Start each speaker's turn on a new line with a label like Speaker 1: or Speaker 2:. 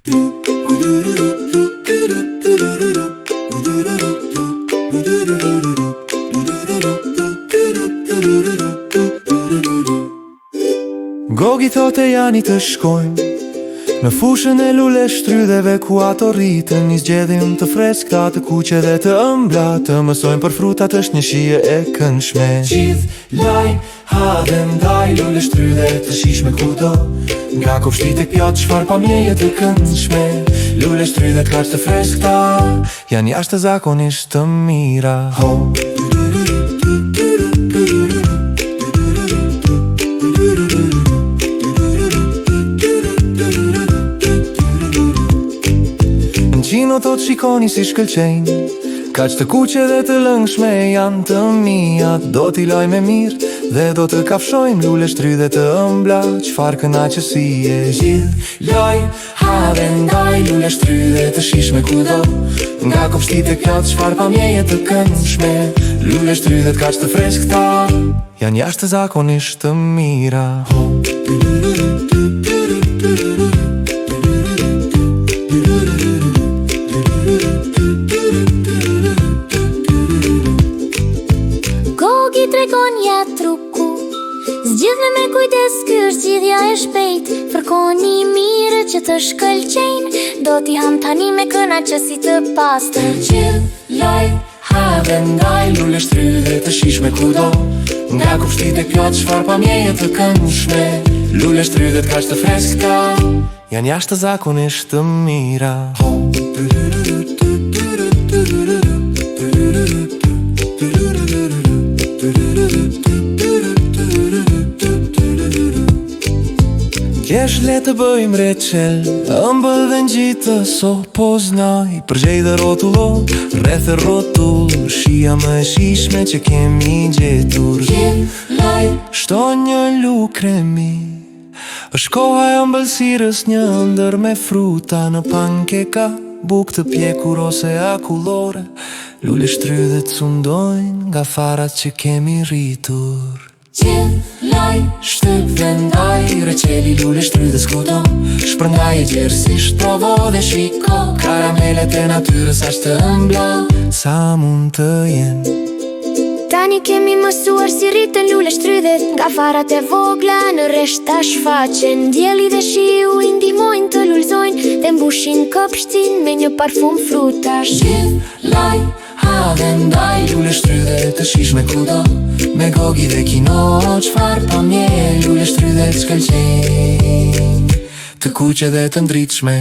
Speaker 1: Gogi thote jani të shkojmë në fushën e lule shtrydheve ku ato rritën, një zgjedhim të freskta të kuqe dhe të ëmbla, të mësojmë për frutat është një shije e këndshme. Gjithë laj, hadhe ndaj, lule shtrydhe të shishme kudo, nga kopshti tek pjatë çfarë pamjeje të këndshme. Lule shtrydhe të kaq të freskta, janë jashtë zakonisht të mira. Ho! Qino thot shikoni si shkëlqejnë, kaq të kuqe dhe të lëngshme janë të mia. Do t'i loj me mirë dhe do të kafshojmë lule shtrydhe të ëmbla, qfar kënaqësie. Gjithë loj, hadhe ndaj, lule shtrydhe të shishme kudo, nga kopshti tek pjatë çfarë pamjeje të këndshme. Lule shtrydhe të kaq të freskta, janë jashtë zakonisht të mira.
Speaker 2: Gogi tregon jetë truku, zgjidhme me kujdes, ky është zgjidhja e shpejt. Fërkoni mirë që të shkëlqejnë, do t'i ham tani me kënaqësi të pastër.
Speaker 1: Gjithë loj, hadhe ndaj, lule shtrydhe të shishme kudo, nga kopshti tek pjatë çfarë pamjeje të këndshme. Lule shtrydhe të kaq të freskta, janë jashtë zakonisht të mira. Gjesh le të bëjmë reqel, ëmbël dhe ngjit të sopoznaj, përgjej dhe rotullo, rreth e rotull, shija më e shishme që kemi gjetur. Gjithloj, shto një lukremi, është koha e ëmbëlsirës, një ëndër me fruta në pankeka, buk të pjekur ose akullore. Lule shtrydhe të sundojnë nga farat që kemi rritur. Gjithloj, shtyp dhe ndaj, reqeli lule shtrydhe s'kudo, shpërngaj e gjerësisht, provo dhe shiko, karamelet e natyrës ashtë të ëmbla, sa mund të jenë.
Speaker 2: Tani kemi mësuar si rritën lule shtrydhet, nga farat e vogla në rreshta shfaqen. Dielli dhe shiu i ndihmojnë të lulzojnë dhe mbushin kopshtin me një parfum frutash.
Speaker 1: Gjithloj, hadhe ndaj, lule shtrydhe të shishme kudo, me gogi dhe kino, qfar pamje. Lule shtrydhe të shkëlqejnë, të kuqe dhe të ndritshme.